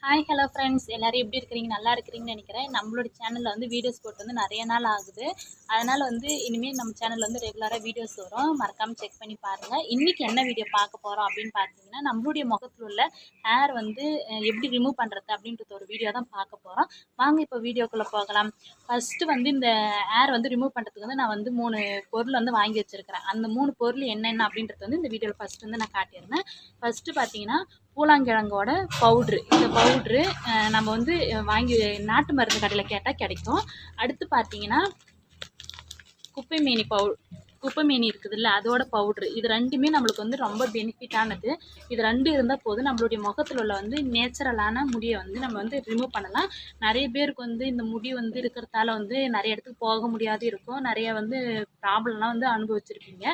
Hi hello friends, எல்லோரும் எப்படி இருக்கிறீங்க? நல்லா இருக்கிறீங்கன்னு நினைக்கிறேன். நம்மளோட சேனலில் வந்து வீடியோஸ் போட்டு வந்து நிறைய நாள் ஆகுது. அதனால் வந்து இனிமேல் நம்ம சேனலில் வந்து ரெகுலராக வீடியோஸ் வரும். மறக்காமல் செக் பண்ணி பாருங்கள். இன்றைக்கி என்ன வீடியோ பார்க்க போகிறோம் அப்படின்னு பார்த்தீங்கன்னா, நம்மளுடைய முகத்தில் உள்ள ஹேர் வந்து எப்படி ரிமூவ் பண்ணுறது அப்படின்றது ஒரு வீடியோ தான் பார்க்க போகிறோம். வாங்க இப்போ வீடியோக்குள்ளே போகலாம். ஃபஸ்ட்டு வந்து இந்த ஹேர் வந்து ரிமூவ் பண்ணுறதுக்கு வந்து நான் வந்து 3 பொருள் வந்து வாங்கி வச்சுருக்கிறேன். அந்த 3 பொருள் என்னென்ன அப்படின்றது வந்து இந்த வீடியோவில் ஃபஸ்ட்டு வந்து நான் காட்டியிருந்தேன். ஃபஸ்ட்டு பார்த்தீங்கன்னா பூலாங்கிழங்கோட பவுட்ரு. இந்த பவுட்ரு நம்ம வந்து வாங்கி நாட்டு மருந்து கடையில் கேட்டால் கிடைக்கும். அடுத்து பார்த்தீங்கன்னா குப்பைமேனி இருக்குதுல்ல, அதோட பவுட்ரு. இது ரெண்டுமே நம்மளுக்கு வந்து ரொம்ப பெனிஃபிட்டானது. இது 2 இருந்தால் போதும், நம்மளுடைய முகத்தில் உள்ள வந்து நேச்சுரலான முடியை வந்து நம்ம வந்து ரிமூவ் பண்ணலாம். நிறைய பேருக்கு வந்து இந்த முடி வந்து இருக்கிறதால வந்து நிறைய இடத்துக்கு போக முடியாது இருக்கும். நிறைய வந்து ப்ராப்ளம்லாம் வந்து அனுபவிச்சிருப்பீங்க.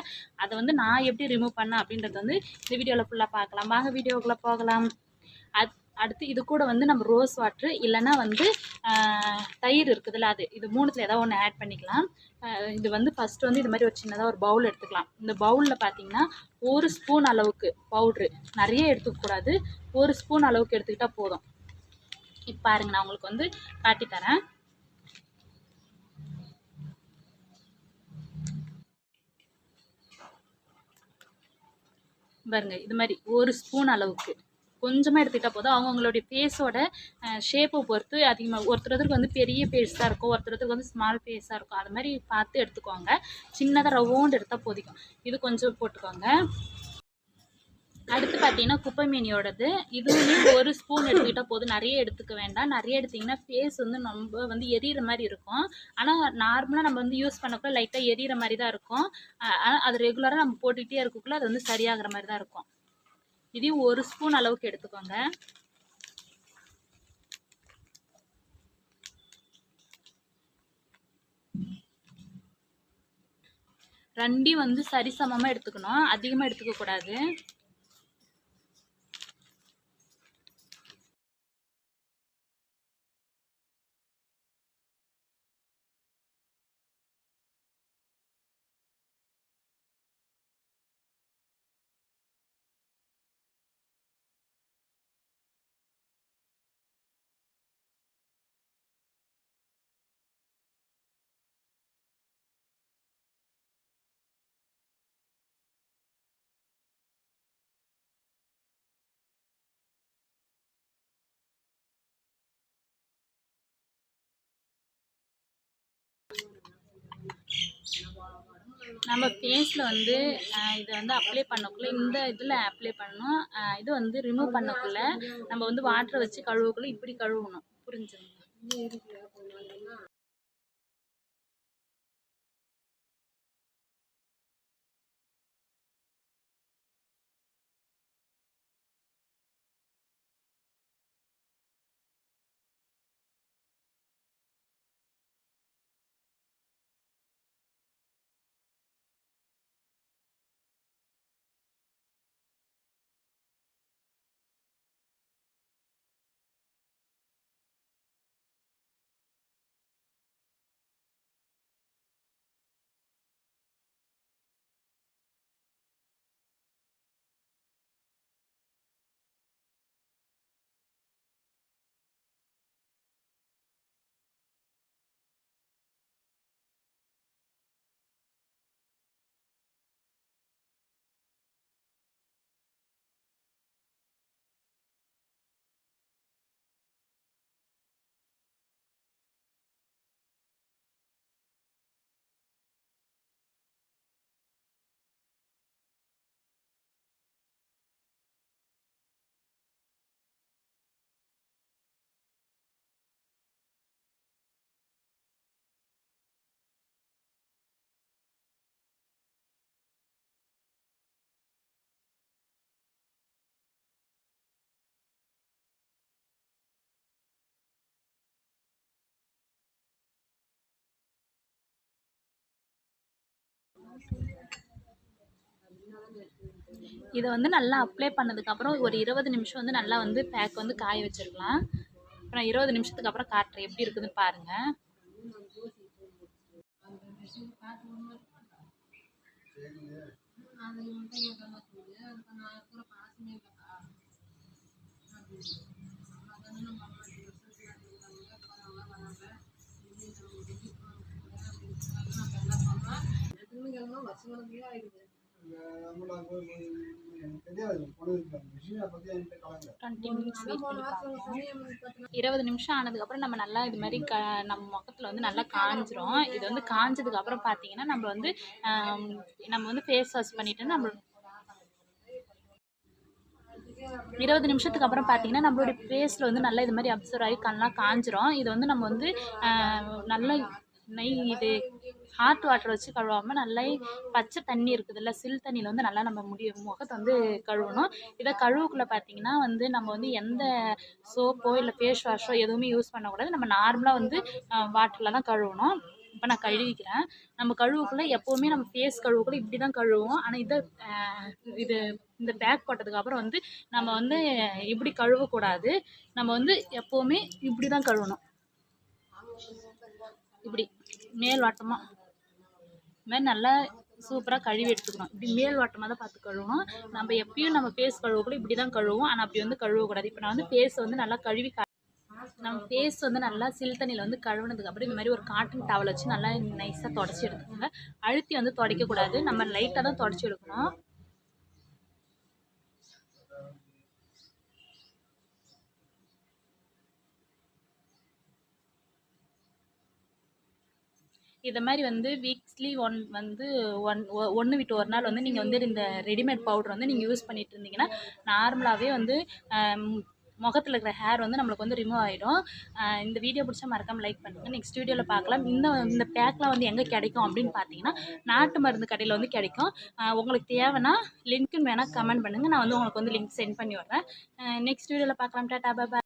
அதை வந்து நான் எப்படி ரிமூவ் பண்ணேன் அப்படின்றது வந்து இந்த வீடியோவில் ஃபுல்லாக பார்க்கலாம். வாங்க வீடியோக்குள்ளே போகலாம். அடுத்து இது கூட வந்து நம்ம ரோஸ் வாட்ரு இல்லைன்னா வந்து தயிர் இருக்குதுல்ல, இது 3த்தில் ஏதாவது ஒன்று ஆட் பண்ணிக்கலாம். இது வந்து ஃபஸ்ட்டு வந்து இது மாதிரி ஒரு சின்னதாக ஒரு பவுல் எடுத்துக்கலாம். இந்த பவுலில் பார்த்தீங்கன்னா 1 ஸ்பூன் அளவுக்கு பவுட்ரு, நிறைய எடுத்துக்கக்கூடாது, 1 ஸ்பூன் அளவுக்கு எடுத்துக்கிட்டால் போதும். இப்போ பாருங்க, நான் உங்களுக்கு வந்து காட்டித்தரேன். பாருங்க, இது மாதிரி 1 ஸ்பூன் அளவுக்கு கொஞ்சமாக எடுத்துக்கிட்டால் போதும். அவங்களுடைய ஃபேஸோட ஷேப்பை பொறுத்து அதிகமாக ஒருத்தருக்கு வந்து பெரிய ஃபேஸ் தான் இருக்கும், ஒருத்தருக்கு வந்து ஸ்மால் ஃபேஸாக இருக்கும். அது மாதிரி பார்த்து எடுத்துக்கோங்க. சின்னதாக ரவுண்டு எடுத்தால் போதிக்கும். இது கொஞ்சம் போட்டுக்கோங்க. அடுத்து பார்த்தீங்கன்னா குப்பைமேனியோடது. இதுவுமே 1 ஸ்பூன் எடுத்துக்கிட்டால் போதும், நிறைய எடுத்துக்க வேண்டாம். நிறைய எடுத்திங்கன்னா ஃபேஸ் வந்து நம்ம வந்து எரியிற மாதிரி இருக்கும். ஆனால் நார்மலாக நம்ம வந்து யூஸ் பண்ணக்குள்ள லைட்டாக எரியிற மாதிரி தான் இருக்கும். ஆனால் அது ரெகுலராக நம்ம போட்டுக்கிட்டே இருக்கக்குள்ள அது வந்து சரியாகிற மாதிரி தான் இருக்கும். இதையும் 1 ஸ்பூன் அளவுக்கு எடுத்துக்கோங்க. ரெண்டையும் வந்து சரிசமமாக எடுத்துக்கணும், அதிகமாக எடுத்துக்கக்கூடாது. நம்ம ஃபேஸில் வந்து இதை வந்து அப்ளை பண்ணக்குள்ளே இந்த இதில் அப்ளை பண்ணணும். இது வந்து ரிமூவ் பண்ணக்குள்ளே நம்ம வந்து வாட்டரை வச்சு கழுவக்குள்ளே இப்படி கழுவணும். புரிஞ்சுங்க? இதை வந்து நல்லா அப்ளை பண்ணதுக்கப்புறம் ஒரு 20 நிமிஷம் வந்து நல்லா வந்து பேக் வந்து காய வச்சிருக்கலாம். அப்புறம் 20 நிமிஷத்துக்கு அப்புறம் காட்டுறேன் எப்படி இருக்குதுன்னு பாருங்கள். கண்டினியூஸ் வெயிட் பண்ணி பார்ப்போம். 20 நிமிஷம் ஆனதுக்கப்புறம் நம்ம நல்லா இது மாதிரி நம்ம முகத்தில் வந்து நல்லா காஞ்சிரும். இது வந்து காஞ்சதுக்கப்புறம் பார்த்தீங்கன்னா நம்ம வந்து ஃபேஸ் வாஷ் பண்ணிவிட்டு நம்ம 20 நிமிஷத்துக்கு அப்புறம் பார்த்தீங்கன்னா நம்மளுடைய ஃபேஸில் வந்து நல்லா இது மாதிரி அப்சர்வ் ஆகி கண்ணெலாம் காஞ்சிரும். இது வந்து நம்ம வந்து நல்லா இது ஹாட் வாட்டர் வச்சு கழுவாமல் நல்லா பச்சை தண்ணி இருக்குதுல்ல, சில் தண்ணியில் வந்து நல்லா நம்ம முகத்தை வந்து கழுவணும். இதை கழுவுக்குள்ளே பார்த்தீங்கன்னா வந்து நம்ம வந்து எந்த சோப்போ இல்லை ஃபேஸ் வாஷோ எதுவுமே யூஸ் பண்ணக்கூடாது. நம்ம நார்மலாக வந்து வாட்டரில் தான் கழுவணும். இப்போ நான் கழுவிக்கிறேன். நம்ம கழுவுக்குள்ளே எப்போவுமே நம்ம ஃபேஸ் கழுவுக்குள்ளே இப்படி தான் கழுவுவோம். ஆனால் இந்த பேக் போட்டதுக்கப்புறம் வந்து நம்ம வந்து இப்படி கழுவக்கூடாது. நம்ம வந்து எப்போவுமே இப்படி தான் கழுவணும். இப்படி மேல் வாட்டமாக இது மாதிரி நல்லா சூப்பராக கழுவி எடுத்துக்கணும். இப்படி மேல் வாட்டமாக தான் பார்த்து கழுவணும். நம்ம எப்பயும் நம்ம ஃபேஸ் கழுவக்கூட இப்படி தான் கழுவோம். ஆனால் அப்படி வந்து கழுவக்கூடாது. இப்போ நான் வந்து ஃபேஸ் வந்து நல்லா கழுவி நம்ம ஃபேஸ் வந்து நல்லா சில் தண்ணியில் வந்து கழுவுனதுக்கப்புறம் இந்த மாதிரி ஒரு காட்டன் டவல் வச்சு நல்லா நைஸாக தொடச்சி எடுத்துக்கோங்க. அழுத்தி வந்து துடைக்கக்கூடாது. நம்ம லைட்டாக தான் தொடச்சி எடுக்கணும். இதை மாதிரி வந்து வீக்ஸ்லி ஒன்று விட்டு ஒரு நாள் வந்து நீங்கள் வந்து இந்த ரெடிமேட் பவுடர் வந்து நீங்கள் யூஸ் பண்ணிட்டு இருந்தீங்கன்னா நார்மலாகவே வந்து முகத்தில் இருக்கிற ஹேர் வந்து நம்மளுக்கு வந்து ரிமூவ் ஆகிடும். இந்த வீடியோ பிடிச்சா மறக்காமல் லைக் பண்ணுங்கள். நெக்ஸ்ட் வீடியோவில் பார்க்கலாம். இந்த பேக்லாம் வந்து எங்கே கிடைக்கும் அப்படின்னு பார்த்தீங்கன்னா நாட்டு மருந்து கடையில் வந்து கிடைக்கும். உங்களுக்கு தேவைன்னா லிங்க்குன்னு வேணால் கமெண்ட் பண்ணுங்கள். நான் வந்து உங்களுக்கு வந்து லிங்க் சென்ட் பண்ணி விட்றேன். நெக்ஸ்ட் வீடியோவில் பார்க்கலாம். டாடா பாய்.